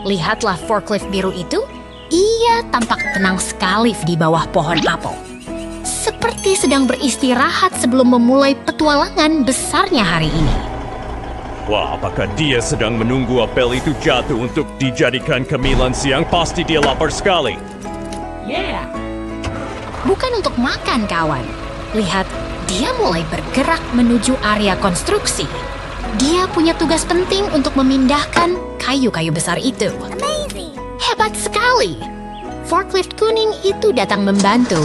Lihatlah forklift biru itu. Ia tampak tenang sekali di bawah pohon apel. Seperti sedang beristirahat sebelum memulai petualangan besarnya hari ini. Wah, apakah dia sedang menunggu apel itu jatuh untuk dijadikan cemilan siang? Pasti dia lapar sekali. Bukan untuk makan, kawan. Lihat, dia mulai bergerak menuju area konstruksi. Dia punya tugas penting untuk memindahkan kayu-kayu besar itu. Hebat sekali! Forklift kuning itu datang membantu.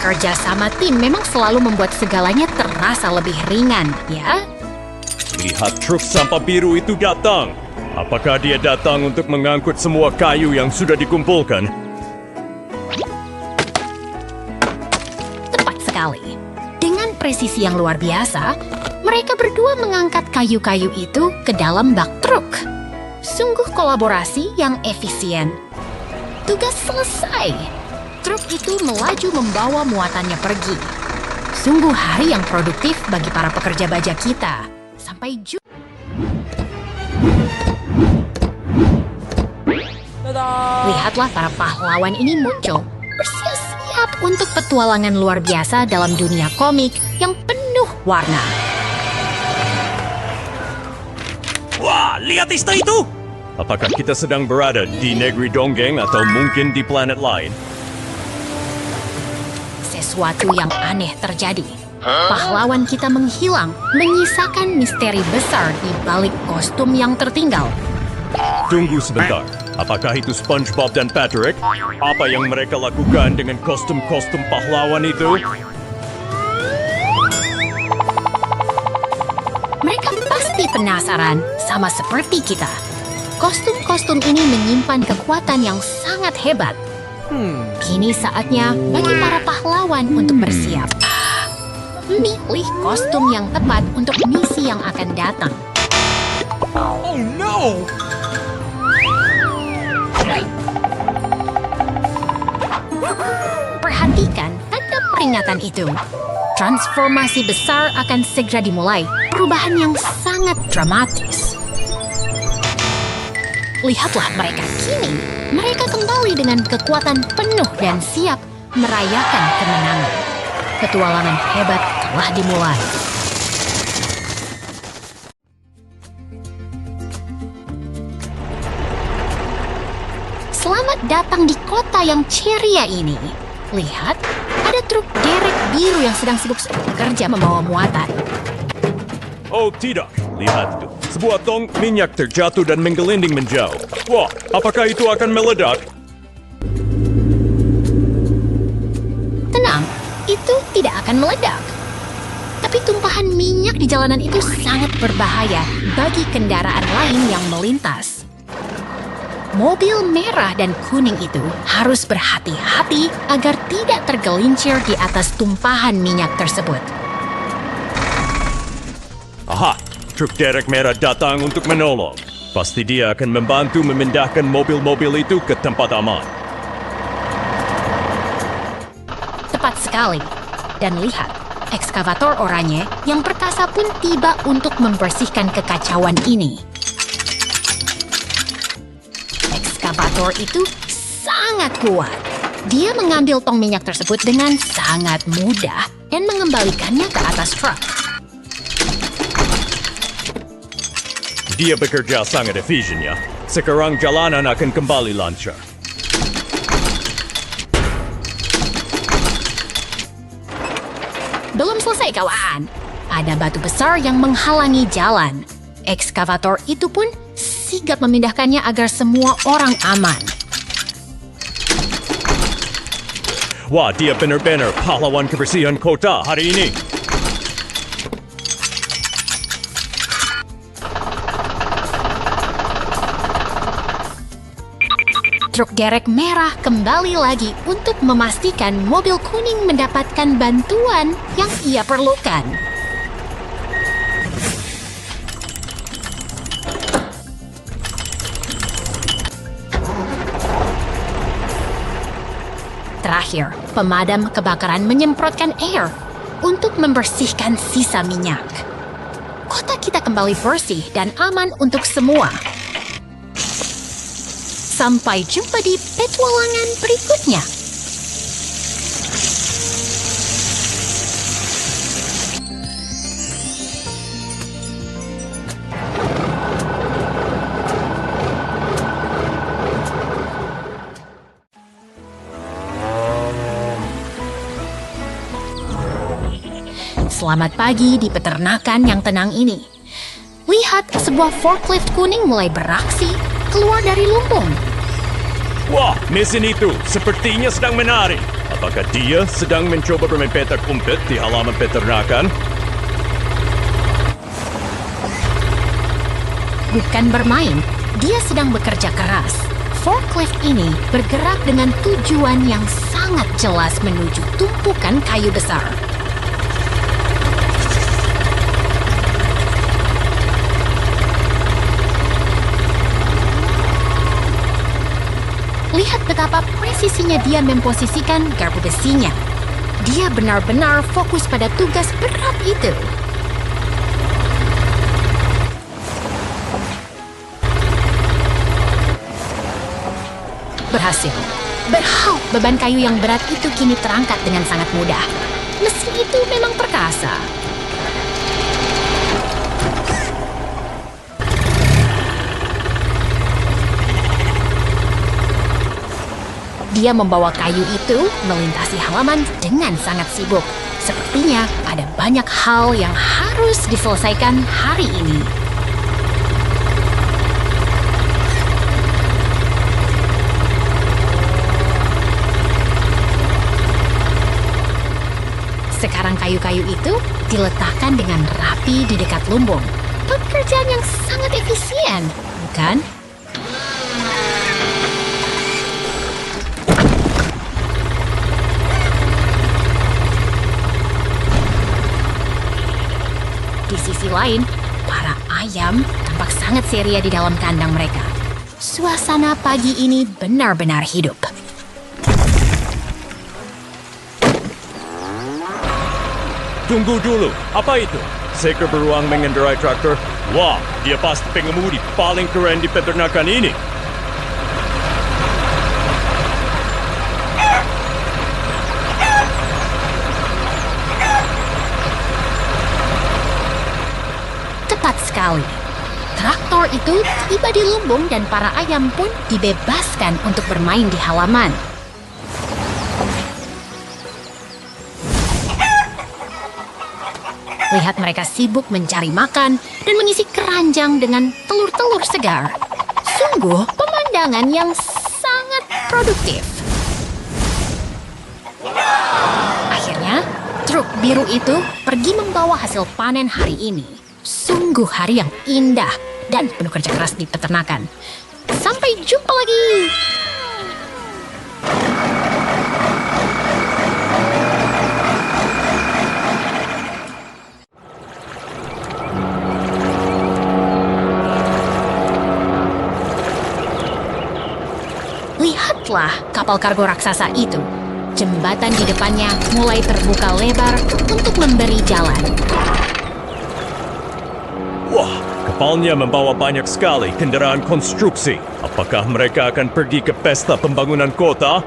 Kerja sama tim memang selalu membuat segalanya terasa lebih ringan, ya? Lihat truk sampah biru itu datang. Apakah dia datang untuk mengangkut semua kayu yang sudah dikumpulkan? Tepat sekali. Dengan presisi yang luar biasa, mereka berdua mengangkat kayu-kayu itu ke dalam bak truk. Sungguh kolaborasi yang efisien. Tugas selesai. Truk itu melaju membawa muatannya pergi. Sungguh hari yang produktif bagi para pekerja baja kita. Sampai jumpa. Lihatlah para pahlawan ini muncul, bersiap-siap untuk petualangan luar biasa dalam dunia komik yang penuh warna. Wah, lihat istana itu! Apakah kita sedang berada di negeri dongeng atau mungkin di planet lain? Sesuatu yang aneh terjadi. Pahlawan kita menghilang, menyisakan misteri besar di balik kostum yang tertinggal. Tunggu sebentar. Apakah itu SpongeBob dan Patrick? Apa yang mereka lakukan dengan kostum-kostum pahlawan itu? Mereka pasti penasaran, sama seperti kita. Kostum-kostum ini menyimpan kekuatan yang sangat hebat. Kini saatnya bagi para pahlawan untuk bersiap. Milih kostum yang tepat untuk misi yang akan datang. Oh no! Perhatikan tanda peringatan itu. Transformasi besar akan segera dimulai. Perubahan yang sangat dramatis. Lihatlah mereka kini. Mereka kembali dengan kekuatan penuh dan siap merayakan kemenangan. Petualangan hebat telah dimulai. Selamat datang di kota yang ceria ini. Lihat, ada truk derek biru yang sedang sibuk bekerja membawa muatan. Oh tidak, lihat itu. Sebuah tong minyak terjatuh dan menggelinding menjauh. Wah, apakah itu akan meledak? Tenang, itu tidak akan meledak. Tapi tumpahan minyak di jalanan itu sangat berbahaya bagi kendaraan lain yang melintas. Mobil merah dan kuning itu harus berhati-hati agar tidak tergelincir di atas tumpahan minyak tersebut. Aha, truk derek merah datang untuk menolong. Pasti dia akan membantu memindahkan mobil-mobil itu ke tempat aman. Tepat sekali. Dan lihat, ekskavator oranye yang perkasa pun tiba untuk membersihkan kekacauan ini. Ekskavator itu sangat kuat. Dia mengambil tong minyak tersebut dengan sangat mudah dan mengembalikannya ke atas truk. Dia bekerja sangat efisien ya. Sekarang jalanan akan kembali lancar. Belum selesai, kawan. Ada batu besar yang menghalangi jalan. Ekskavator itu pun sigap memindahkannya agar semua orang aman. Wah, dia benar-benar pahlawan kebersihan kota hari ini. Truk derek merah kembali lagi untuk memastikan mobil kuning mendapatkan bantuan yang ia perlukan. Terakhir, pemadam kebakaran menyemprotkan air untuk membersihkan sisa minyak. Kota kita kembali bersih dan aman untuk semua. Sampai jumpa di petualangan berikutnya. Selamat pagi di peternakan yang tenang ini. Lihat, sebuah forklift kuning mulai beraksi keluar dari lumbung. Wah, mesin itu sepertinya sedang menari. Apakah dia sedang mencoba bermain petak umpet di halaman peternakan? Bukan bermain, dia sedang bekerja keras. Forklift ini bergerak dengan tujuan yang sangat jelas menuju tumpukan kayu besar. Lihat betapa presisinya dia memposisikan garpu besinya. Dia benar-benar fokus pada tugas berat itu. Berhasil. Beban kayu yang berat itu kini terangkat dengan sangat mudah. Mesin itu memang perkasa. Dia membawa kayu itu melintasi halaman dengan sangat sibuk. Sepertinya ada banyak hal yang harus diselesaikan hari ini. Sekarang kayu-kayu itu diletakkan dengan rapi di dekat lumbung. Pekerjaan yang sangat efisien, bukan? Di sisi lain, para ayam tampak sangat ceria di dalam kandang mereka. Suasana pagi ini benar-benar hidup. Tunggu dulu, apa itu? Seekor beruang mengendarai traktor? Wah, dia pasti pengemudi paling keren di peternakan ini. Tepat sekali. Traktor itu tiba di lumbung dan para ayam pun dibebaskan untuk bermain di halaman. Lihat mereka sibuk mencari makan dan mengisi keranjang dengan telur-telur segar. Sungguh pemandangan yang sangat produktif. Akhirnya, truk biru itu pergi membawa hasil panen hari ini. Sungguh hari yang indah dan penuh kerja keras di peternakan. Sampai jumpa lagi! Lihatlah kapal kargo raksasa itu. Jembatan di depannya mulai terbuka lebar untuk memberi jalan. Wah, kapalnya membawa banyak sekali kendaraan konstruksi. Apakah mereka akan pergi ke pesta pembangunan kota?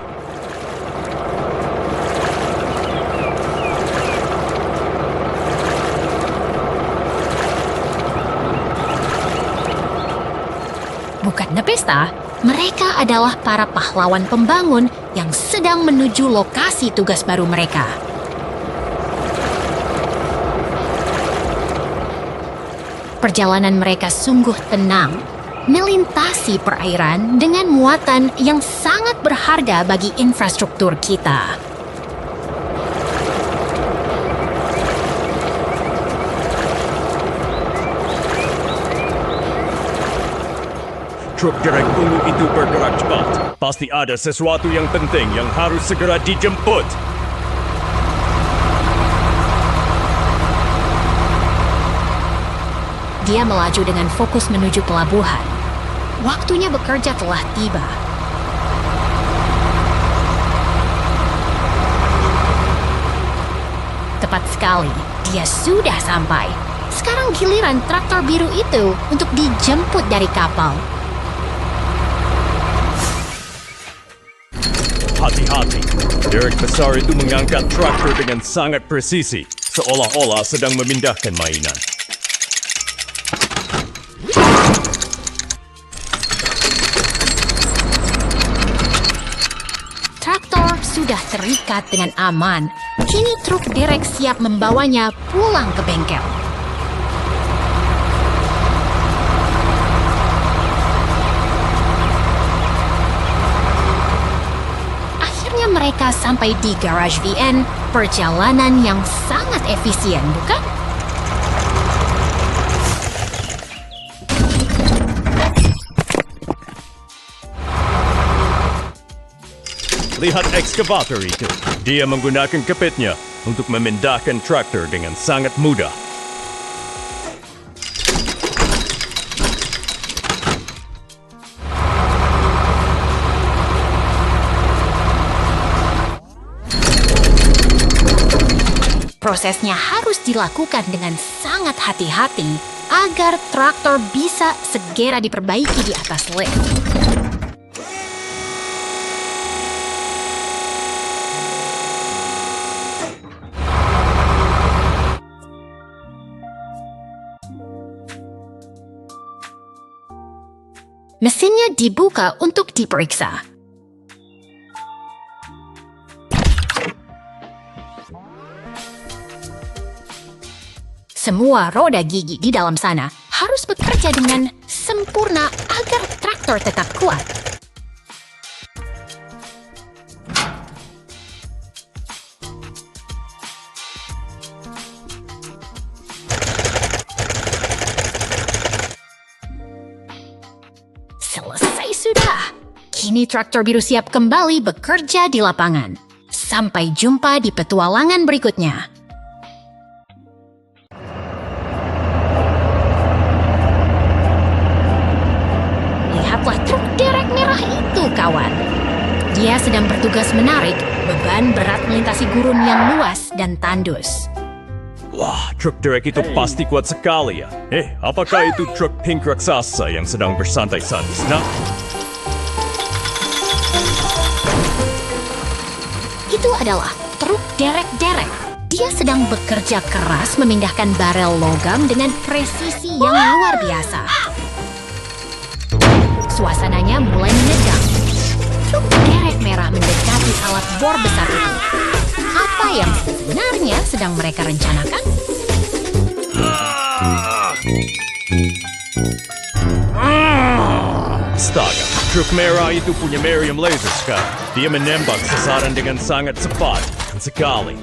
Bukannya pesta, mereka adalah para pahlawan pembangun yang sedang menuju lokasi tugas baru mereka. Perjalanan mereka sungguh tenang, melintasi perairan dengan muatan yang sangat berharga bagi infrastruktur kita. Truk derek ungu itu bergerak cepat. Pasti ada sesuatu yang penting yang harus segera dijemput. Dia melaju dengan fokus menuju pelabuhan. Waktunya bekerja telah tiba. Tepat sekali, dia sudah sampai. Sekarang giliran traktor biru itu untuk dijemput dari kapal. Hati-hati, derek besar itu mengangkat traktor dengan sangat presisi, seolah-olah sedang memindahkan mainan. Traktor sudah terikat dengan aman. Kini truk derek siap membawanya pulang ke bengkel. Akhirnya mereka sampai di garage VN, perjalanan yang sangat efisien, bukan? Lihat ekskavator itu. Dia menggunakan kepitnya untuk memindahkan traktor dengan sangat mudah. Prosesnya harus dilakukan dengan sangat hati-hati agar traktor bisa segera diperbaiki di atas lift. Mesinnya dibuka untuk diperiksa. Semua roda gigi di dalam sana harus bekerja dengan sempurna agar traktor tetap kuat. Selesai sudah. Kini traktor biru siap kembali bekerja di lapangan. Sampai jumpa di petualangan berikutnya. Lihatlah truk derek merah itu, kawan. Dia sedang bertugas menarik beban berat melintasi gurun yang luas dan tandus. Wah, truk derek itu pasti kuat sekali ya. Apakah itu truk pink raksasa yang sedang bersantai-santai di sana? Itu adalah truk derek-derek. Dia sedang bekerja keras memindahkan barel logam dengan presisi yang luar biasa. Suasananya mulai menegang. Truk derek merah mendekati alat bor besar itu. Apa yang sebenarnya sedang mereka rencanakan? Astaga, truk merah itu punya meriam laser sekarang. Dia menembak sasaran dengan sangat cepat dan sekali.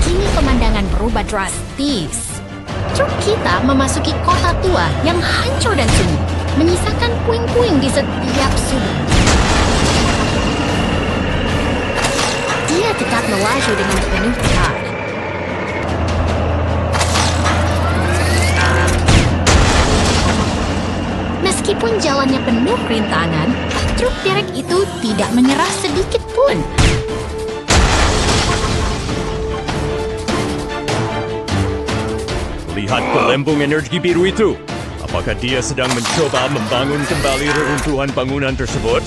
Kini pemandangan berubah drastis. Truk kita memasuki kota tua yang hancur dan sunyi, menyisakan puing-puing di setiap sudut. Dia tetap melaju dengan penuh tekad. Meskipun jalannya penuh rintangan, truk derek itu tidak menyerah sedikit pun. Lihat gelembung energi biru itu. Apakah dia sedang mencoba membangun kembali reruntuhan bangunan tersebut?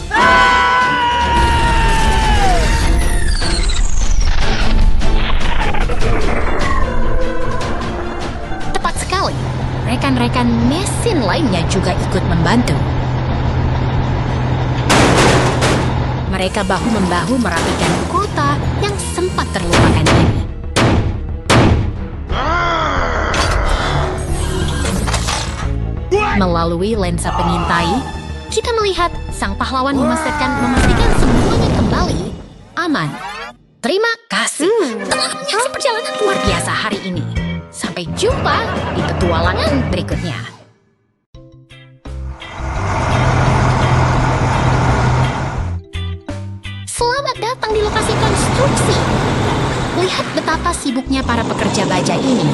Tepat sekali. Rekan-rekan mesin lainnya juga ikut membantu. Mereka bahu-membahu merapikan kota yang sempat terlupakan ini. Melalui lensa pengintai, kita melihat sang pahlawan memastikan semuanya kembali aman. Terima kasih. Telah menyaksikan perjalanan luar biasa hari ini. Sampai jumpa di petualangan berikutnya. Selamat datang di lokasi konstruksi. Lihat betapa sibuknya para pekerja baja ini.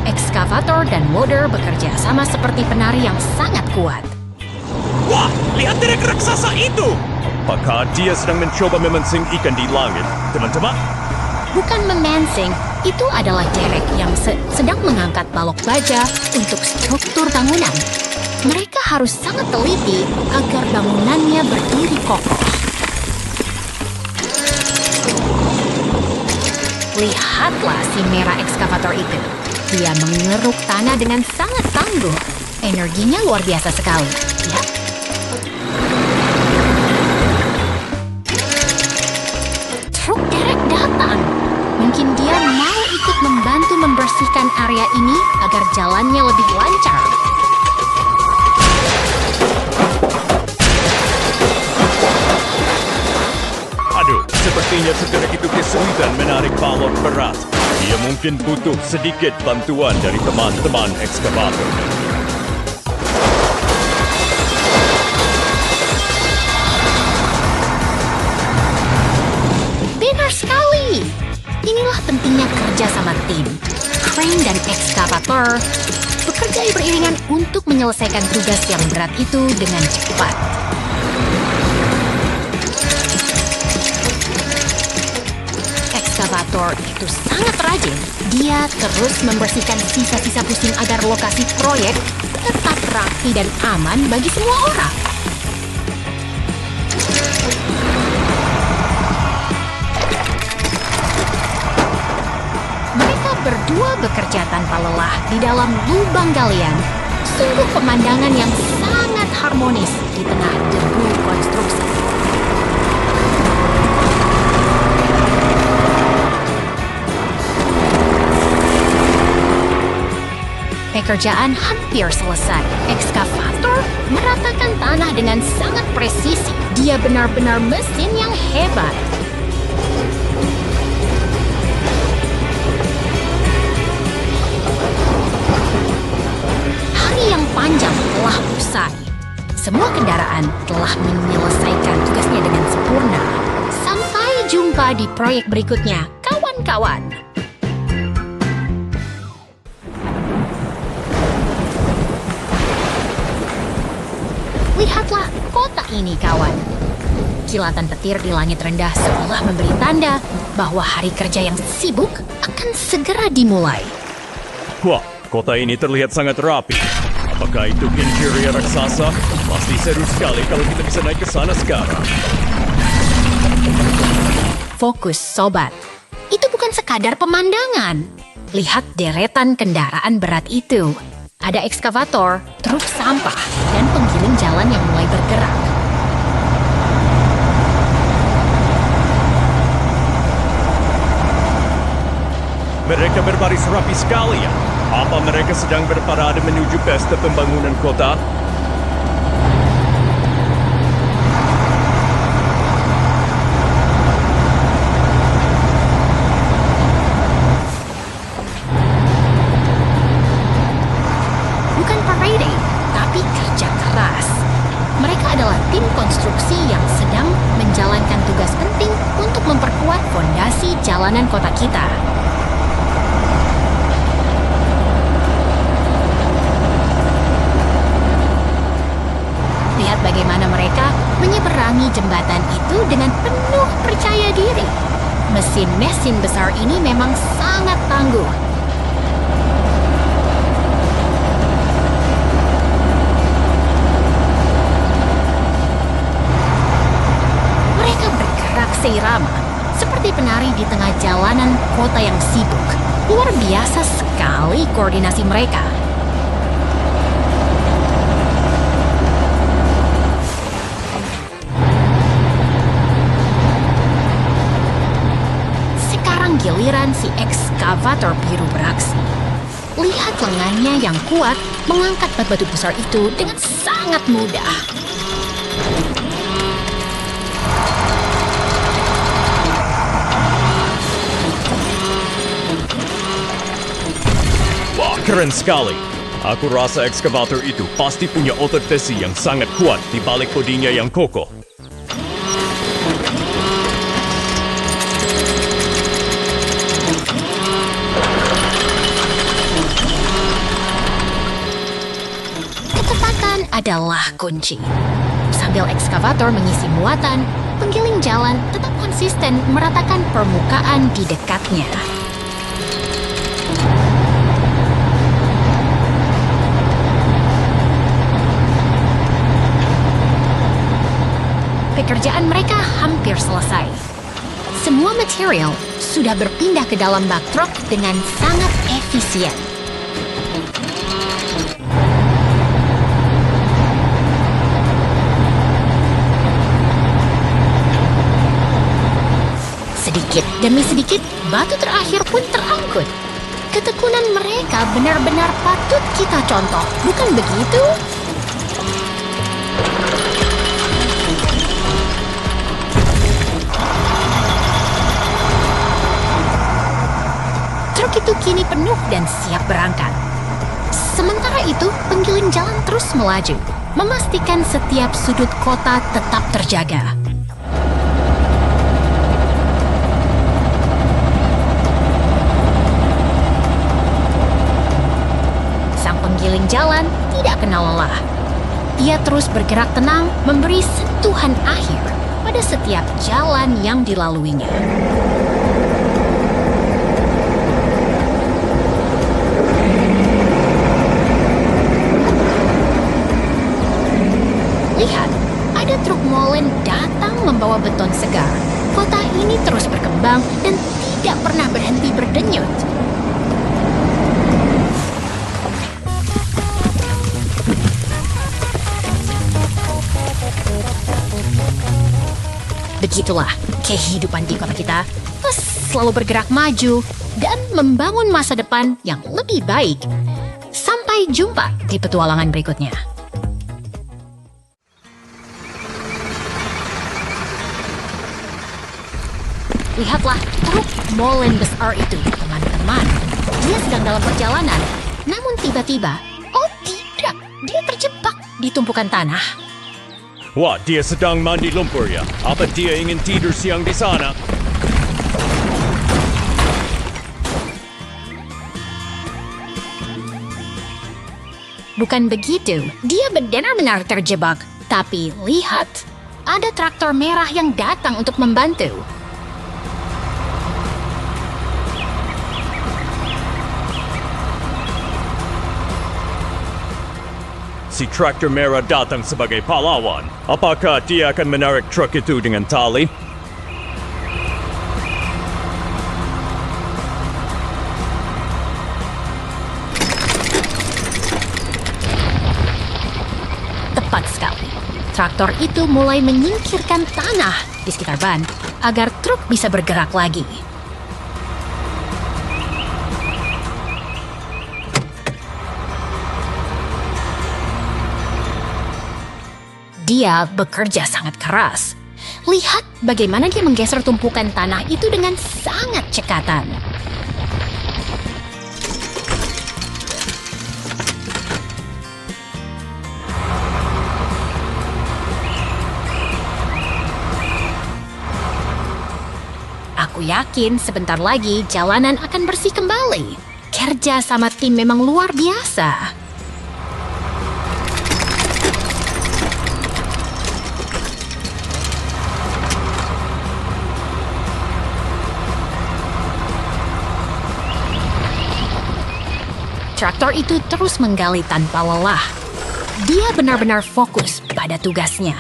Ekskavator dan loader bekerja sama seperti penari yang sangat kuat. Wah, lihat derek raksasa itu! Apakah dia sedang mencoba memancing ikan di langit, teman-teman? Bukan memancing, itu adalah Derek yang sedang mengangkat balok baja untuk struktur bangunan. Mereka harus sangat teliti agar bangunannya berdiri kokoh. Lihatlah si merah ekskavator itu. Dia mengeruk tanah dengan sangat tangguh. Energinya luar biasa sekali. Ya. Truk Derek datang. Mungkin dia mau ikut membantu membersihkan area ini agar jalannya lebih lancar. Aduh, sepertinya Derek itu kesulitan menarik balok berat. Dia mungkin butuh sedikit bantuan dari teman-teman ekskavator. Benar sekali. Inilah pentingnya kerja sama tim. Crane dan ekskavator bekerja beriringan untuk menyelesaikan tugas yang berat itu dengan cepat. Ekskavator itu sangat rajin. Dia terus membersihkan sisa-sisa pusing agar lokasi proyek tetap rapi dan aman bagi semua orang. Mereka berdua bekerja tanpa lelah di dalam lubang galian. Sungguh pemandangan yang sangat harmonis di tengah debu konstruksi. Pekerjaan hampir selesai. Ekskavator meratakan tanah dengan sangat presisi. Dia benar-benar mesin yang hebat. Hari yang panjang telah usai. Semua kendaraan telah menyelesaikan tugasnya dengan sempurna. Sampai jumpa di proyek berikutnya, kawan-kawan. Lihatlah kota ini, kawan. Kilatan petir di langit rendah seolah memberi tanda bahwa hari kerja yang sibuk akan segera dimulai. Wah, kota ini terlihat sangat rapi. Apakah itu interior raksasa? Pasti seru sekali kalau kita bisa naik ke sana sekarang. Fokus, sobat. Itu bukan sekadar pemandangan. Lihat deretan kendaraan berat itu. Ada ekskavator, truk sampah, dan penggiling jalan yang mulai bergerak. Mereka berbaris rapi sekali ya. Apa mereka sedang berparade menuju pesta pembangunan kota? Bukan parade, tapi kerja keras. Mereka adalah tim konstruksi yang sedang menjalankan tugas penting untuk memperkuat fondasi jalanan kota kita. Lihat bagaimana mereka menyeberangi jembatan itu dengan penuh percaya diri. Mesin-mesin besar ini memang sangat tangguh. Mereka bergerak seirama, seperti penari di tengah jalanan kota yang sibuk. Luar biasa sekali koordinasi mereka. Giliran si ekskavator biru beraksi. Lihat lengannya yang kuat mengangkat batu besar itu dengan sangat mudah. Wah, keren sekali. Aku rasa ekskavator itu pasti punya otot besi yang sangat kuat di balik bodinya yang kokoh. Adalah kunci. Sambil Sambil ekskavator mengisi muatan, penggiling jalan tetap konsisten meratakan permukaan di dekatnya. Pekerjaan mereka hampir selesai. Semua material sudah berpindah ke dalam bak truk dengan sangat efisien. Sedikit demi sedikit, batu terakhir pun terangkut. Ketekunan mereka benar-benar patut kita contoh, bukan begitu? Truk itu kini penuh dan siap berangkat. Sementara itu, penggiling jalan terus melaju, memastikan setiap sudut kota tetap terjaga. Penggiling jalan tidak kenal lelah. Ia terus bergerak tenang, memberi sentuhan akhir pada setiap jalan yang dilaluinya. Lihat, ada truk molen datang membawa beton segar. Kota ini terus berkembang dan tidak pernah berhenti berdenyut. Begitulah kehidupan di kota kita, selalu bergerak maju dan membangun masa depan yang lebih baik. Sampai jumpa di petualangan berikutnya. Lihatlah truk molen besar itu, teman-teman. Dia sedang dalam perjalanan, namun tiba-tiba, oh tidak, dia terjebak di tumpukan tanah. Wah, dia sedang mandi lumpur ya. Apa dia ingin tidur siang di sana? Bukan begitu, dia benar-benar terjebak. Tapi lihat, ada traktor merah yang datang untuk membantu. Si traktor merah datang sebagai pahlawan. Apakah dia akan menarik truk itu dengan tali? Tepat sekali. Traktor itu mulai menyingkirkan tanah di sekitar ban agar truk bisa bergerak lagi. Dia bekerja sangat keras. Lihat bagaimana dia menggeser tumpukan tanah itu dengan sangat cekatan. Aku yakin sebentar lagi jalanan akan bersih kembali. Kerja sama tim memang luar biasa. Traktor itu terus menggali tanpa lelah. Dia benar-benar fokus pada tugasnya.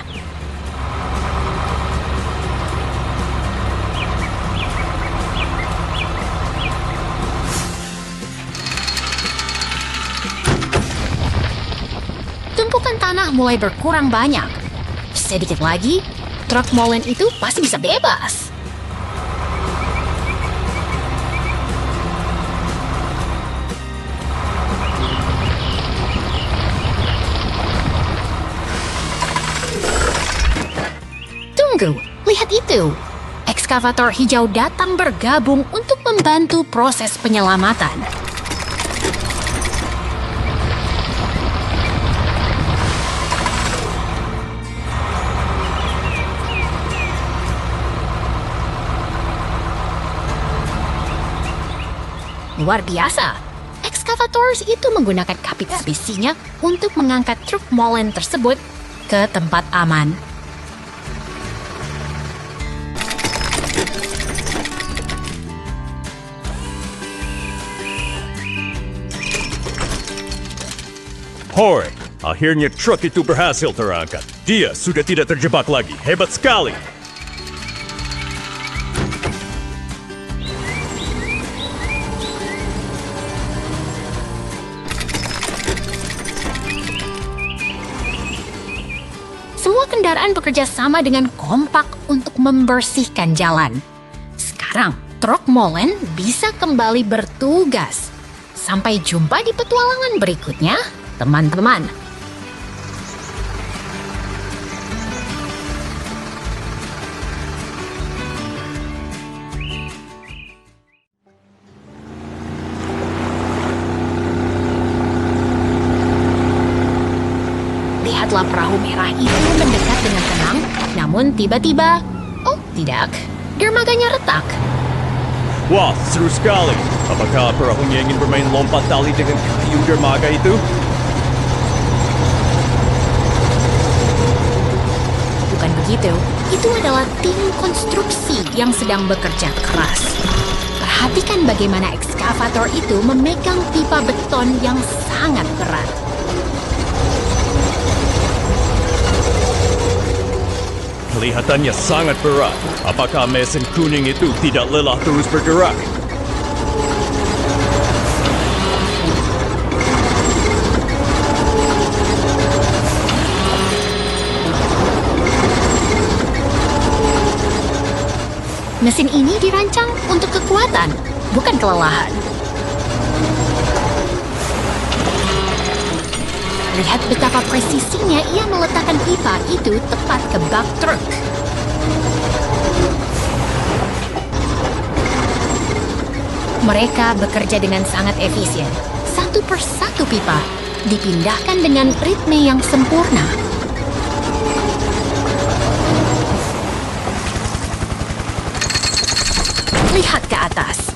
Tumpukan tanah mulai berkurang banyak. Sedikit lagi, truk molen itu pasti bisa bebas. Tunggu, lihat itu. Ekskavator hijau datang bergabung untuk membantu proses penyelamatan. Luar biasa. Ekskavator itu menggunakan kapit besinya untuk mengangkat truk molen tersebut ke tempat aman. Hoi, akhirnya truk itu berhasil terangkat. Dia sudah tidak terjebak lagi. Hebat sekali. Semua kendaraan bekerja sama dengan kompak untuk membersihkan jalan. Sekarang, truk molen bisa kembali bertugas. Sampai jumpa di petualangan berikutnya, teman-teman. Lihatlah perahu merah itu mendekat dengan tenang, namun tiba-tiba, oh tidak, dermaganya retak. Wah, seru sekali. Apakah perahunya ingin bermain lompat tali dengan kayu dermaga itu? Bukan begitu, itu adalah tim konstruksi yang sedang bekerja keras. Perhatikan bagaimana ekskavator itu memegang pipa beton yang sangat berat. Kelihatannya sangat berat. Apakah mesin kuning itu tidak lelah terus bergerak? Mesin ini dirancang untuk kekuatan, bukan kelelahan. Lihat betapa presisinya ia meletakkan pipa itu tepat ke bak truk. Mereka bekerja dengan sangat efisien. Satu persatu pipa dipindahkan dengan ritme yang sempurna. Lihat ke atas.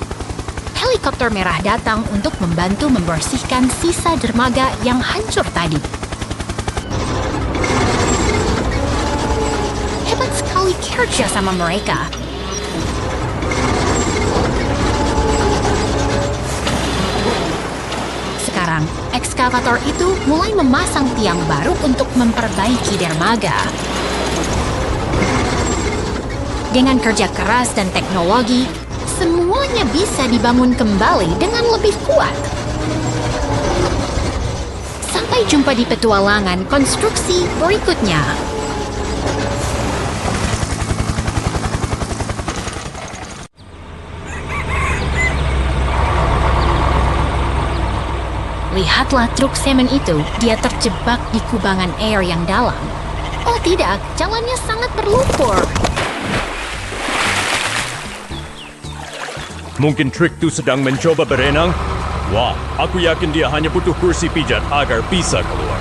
Helikopter merah datang untuk membantu membersihkan sisa dermaga yang hancur tadi. Hebat sekali kerja sama mereka. Sekarang, ekskavator itu mulai memasang tiang baru untuk memperbaiki dermaga. Dengan kerja keras dan teknologi, semuanya bisa dibangun kembali dengan lebih kuat. Sampai jumpa di petualangan konstruksi berikutnya. Lihatlah truk semen itu, dia terjebak di kubangan air yang dalam. Oh tidak, jalannya sangat berlumpur. Mungkin truk itu sedang mencoba berenang? Wah, aku yakin dia hanya butuh kursi pijat agar bisa keluar.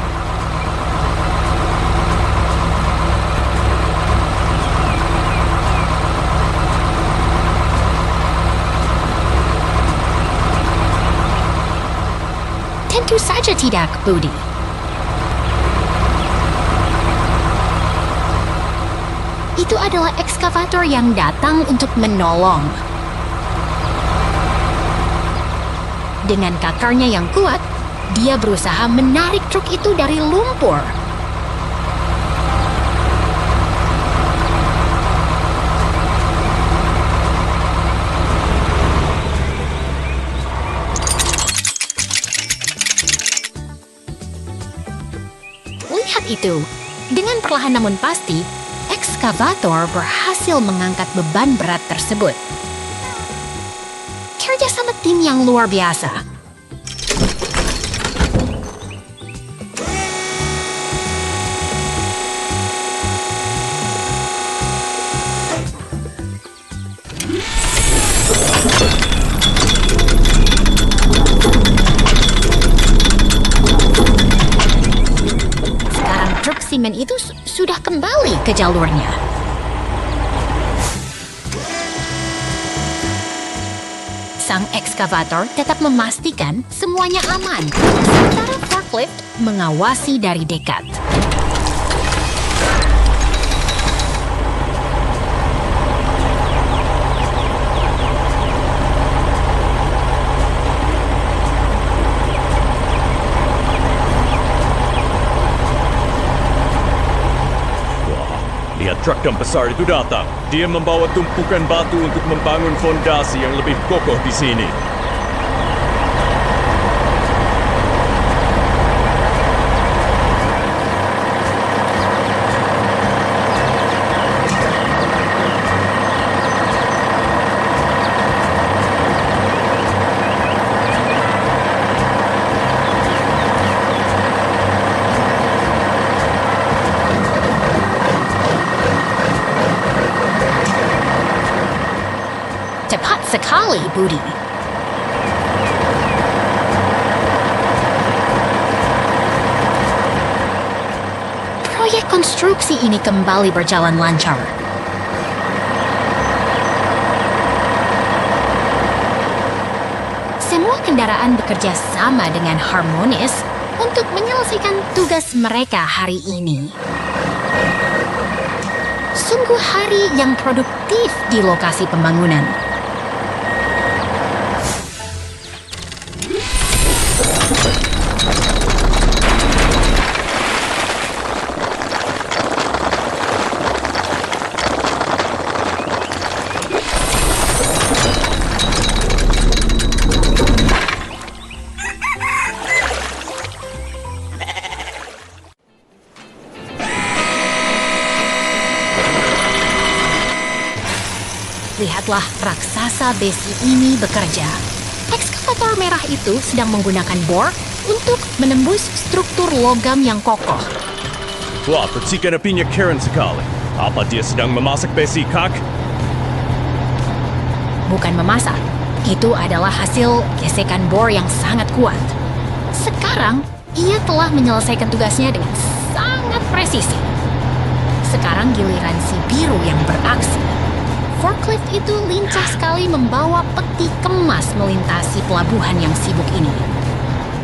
Tentu saja tidak, Budi. Itu adalah ekskavator yang datang untuk menolong. Dengan kakarnya yang kuat, dia berusaha menarik truk itu dari lumpur. Lihat itu, dengan perlahan namun pasti, ekskavator berhasil mengangkat beban berat tersebut. Kerja sama tim yang luar biasa. Sekarang truk semen itu sudah kembali ke jalurnya. Sang ekskavator tetap memastikan semuanya aman, sementara forklift mengawasi dari dekat. truk dump besar itu datang. Dia membawa tumpukan batu untuk membangun fondasi yang lebih kokoh di sini. Cepat sekali, Budi. Proyek konstruksi ini kembali berjalan lancar. Semua kendaraan bekerja sama dengan harmonis untuk menyelesaikan tugas mereka hari ini. Sungguh hari yang produktif di lokasi pembangunan. Lihatlah raksasa besi ini bekerja. Ekskavator merah itu sedang menggunakan bor untuk menembus struktur logam yang kokoh. Wah, percikan apinya keren sekali. Apa dia sedang memasak besi, Kak? Bukan memasak, itu adalah hasil gesekan bor yang sangat kuat. Sekarang, ia telah menyelesaikan tugasnya dengan sangat presisi. Sekarang giliran si biru yang beraksi. Forklift itu lincah sekali membawa peti kemas melintasi pelabuhan yang sibuk ini.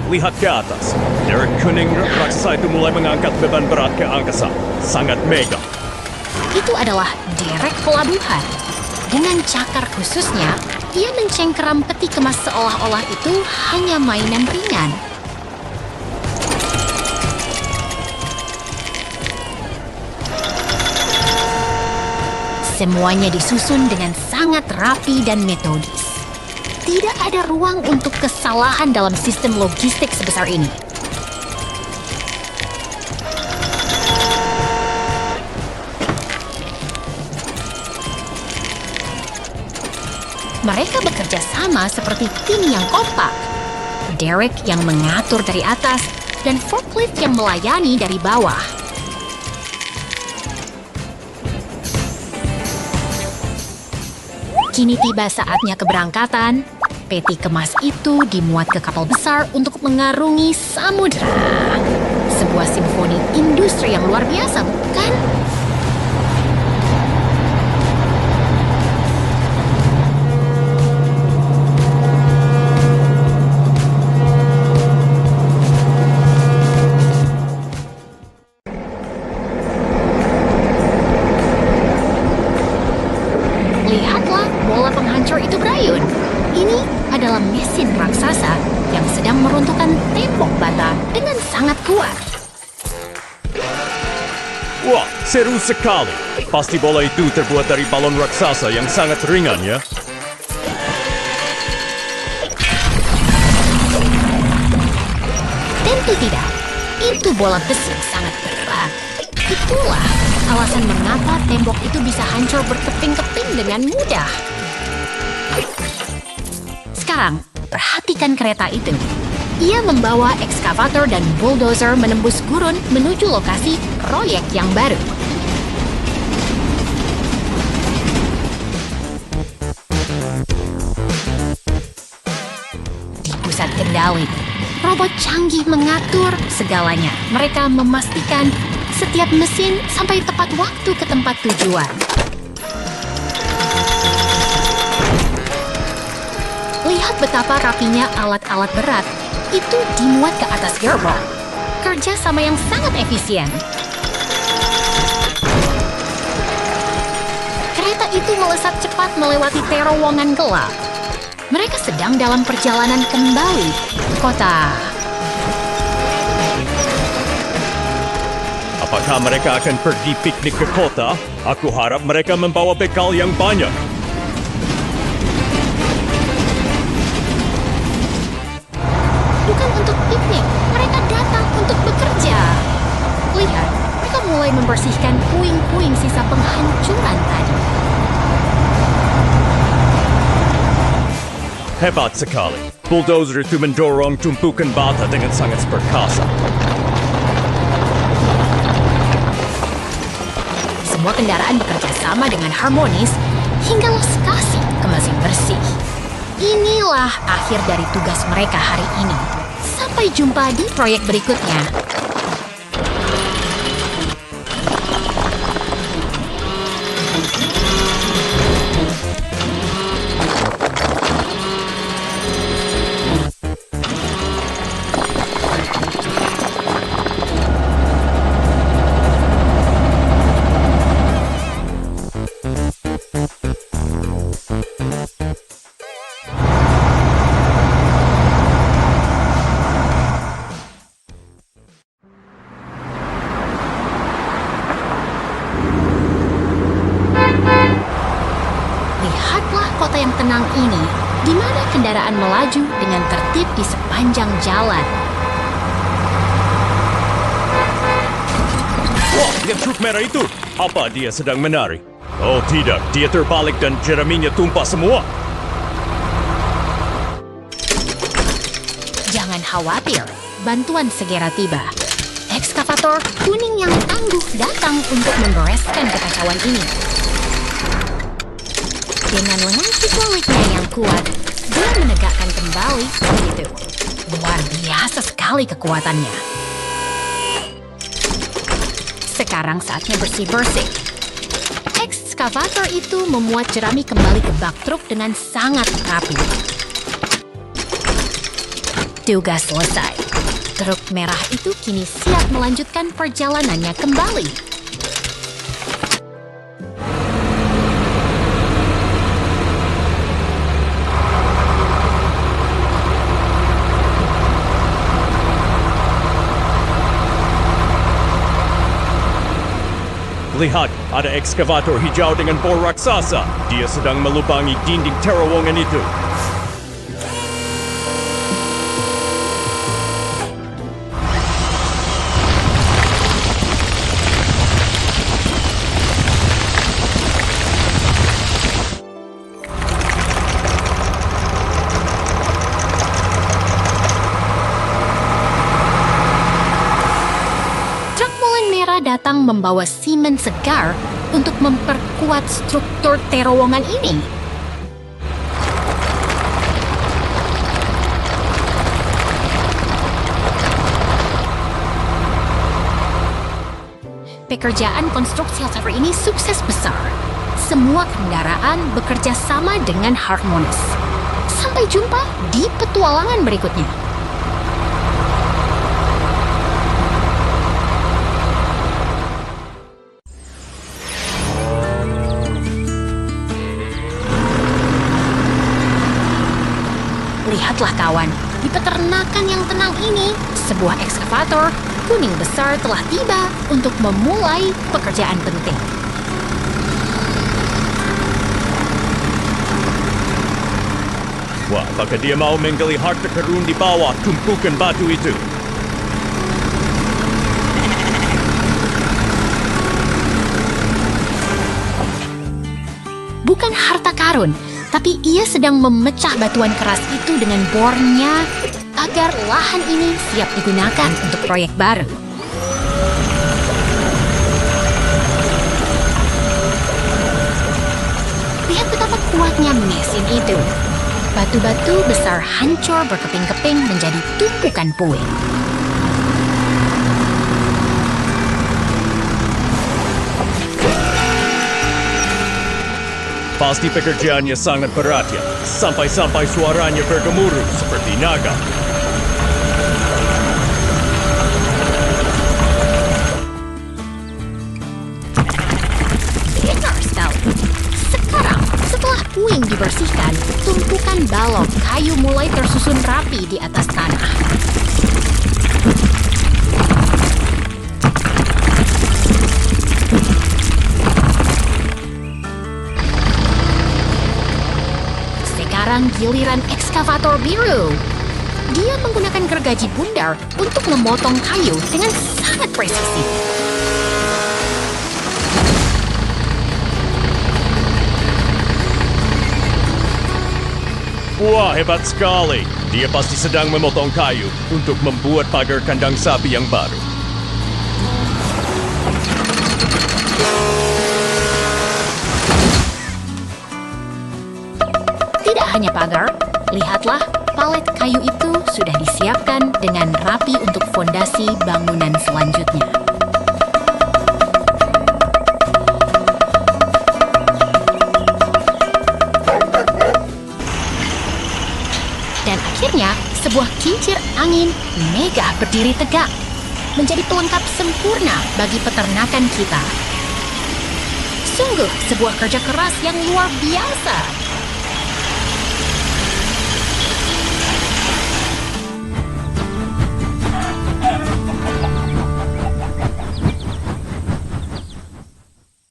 Lihat ke atas. Derek kuning raksasa itu mulai mengangkat beban berat ke angkasa. Sangat mega. Itu adalah derek pelabuhan. Dengan cakar khususnya, ia mencengkeram peti kemas seolah-olah itu hanya mainan ringan. Semuanya disusun dengan sangat rapi dan metodis. Tidak ada ruang untuk kesalahan dalam sistem logistik sebesar ini. Mereka bekerja sama seperti tim yang kompak. Derek yang mengatur dari atas dan forklift yang melayani dari bawah. Kini tiba saatnya keberangkatan. Peti kemas itu dimuat ke kapal besar untuk mengarungi samudera. Sebuah simfoni industri yang luar biasa, bukan? Lihatlah bola penghancur itu berayun. Ini adalah mesin raksasa yang sedang meruntuhkan tembok bata dengan sangat kuat. Wah, seru sekali. Pasti bola itu terbuat dari balon raksasa yang sangat ringan ya. Tentu tidak. Itu bola besi yang sangat berat. Itulah alasan mengapa tembok itu bisa hancur berkeping-keping dengan mudah. Sekarang, perhatikan kereta itu. Ia membawa ekskavator dan bulldozer menembus gurun menuju lokasi proyek yang baru. Di pusat kendali, robot canggih mengatur segalanya. Mereka memastikan setiap mesin sampai tepat waktu ke tempat tujuan. Lihat betapa rapinya alat-alat berat itu dimuat ke atas gerbong. Kerja sama yang sangat efisien. Kereta itu melesat cepat melewati terowongan gelap. Mereka sedang dalam perjalanan kembali ke kota. Apa Jika mereka akan pergi piknik ke kota, aku harap mereka membawa bekal yang banyak. Bukan untuk piknik, mereka datang untuk bekerja. Lihat, mereka mulai membersihkan puing-puing sisa penghancuran tadi. Hebat sekali. Bulldozer itu mendorong tumpukan bata dengan sangat perkasa. Semua kendaraan bekerja sama dengan harmonis hingga lokasi ke mesin bersih. Inilah akhir dari tugas mereka hari ini. Sampai jumpa di proyek berikutnya. Lihatlah kota yang tenang ini, di mana kendaraan melaju dengan tertib di sepanjang jalan. Wah, lihat truk merah itu. Apa dia sedang menari? Oh tidak, dia terbalik dan jeraminya tumpah semua. Jangan khawatir, bantuan segera tiba. Ekskavator kuning yang tangguh datang untuk membereskan kekacauan ini. Dengan lengan hidroliknya yang kuat, dia menegakkan kembali itu. Luar biasa sekali kekuatannya. Sekarang saatnya bersih-bersih. Ekskavator itu memuat jerami kembali ke bak truk dengan sangat rapi. Tugas selesai. Truk merah itu kini siap melanjutkan perjalanannya kembali. Lihat, ada ekskavator hijau dengan bor raksasa. Dia sedang melubangi dinding terowongan itu. Datang membawa semen segar untuk memperkuat struktur terowongan ini. Pekerjaan konstruksi shelter ini sukses besar. Semua kendaraan bekerja sama dengan harmonis. Sampai jumpa di petualangan berikutnya. Lihatlah kawan, di peternakan yang tenang ini, sebuah ekskavator kuning besar telah tiba untuk memulai pekerjaan penting. Wah, apakah dia mau menggali harta karun di bawah tumpukan batu itu? Bukan harta karun, tapi ia sedang memecah batuan keras itu dengan bornya agar lahan ini siap digunakan untuk proyek baru. Lihat betapa kuatnya mesin itu. Batu-batu besar hancur berkeping-keping menjadi tumpukan puing. Pasti pekerjaannya sangat berat ya, sampai-sampai suaranya bergemuruh seperti naga. Benar sekali. Sekarang, setelah puing dibersihkan, tumpukan balok kayu mulai tersusun rapi di atas tanah. giliran ekskavator biru. Dia menggunakan gergaji bundar untuk memotong kayu dengan sangat presisi. Wah, hebat sekali. Dia pasti sedang memotong kayu untuk membuat pagar kandang sapi yang baru. Tidak hanya pagar, lihatlah palet kayu itu sudah disiapkan dengan rapi untuk fondasi bangunan selanjutnya. Dan akhirnya, sebuah kincir angin megah berdiri tegak, menjadi pelengkap sempurna bagi peternakan kita. Sungguh sebuah kerja keras yang luar biasa.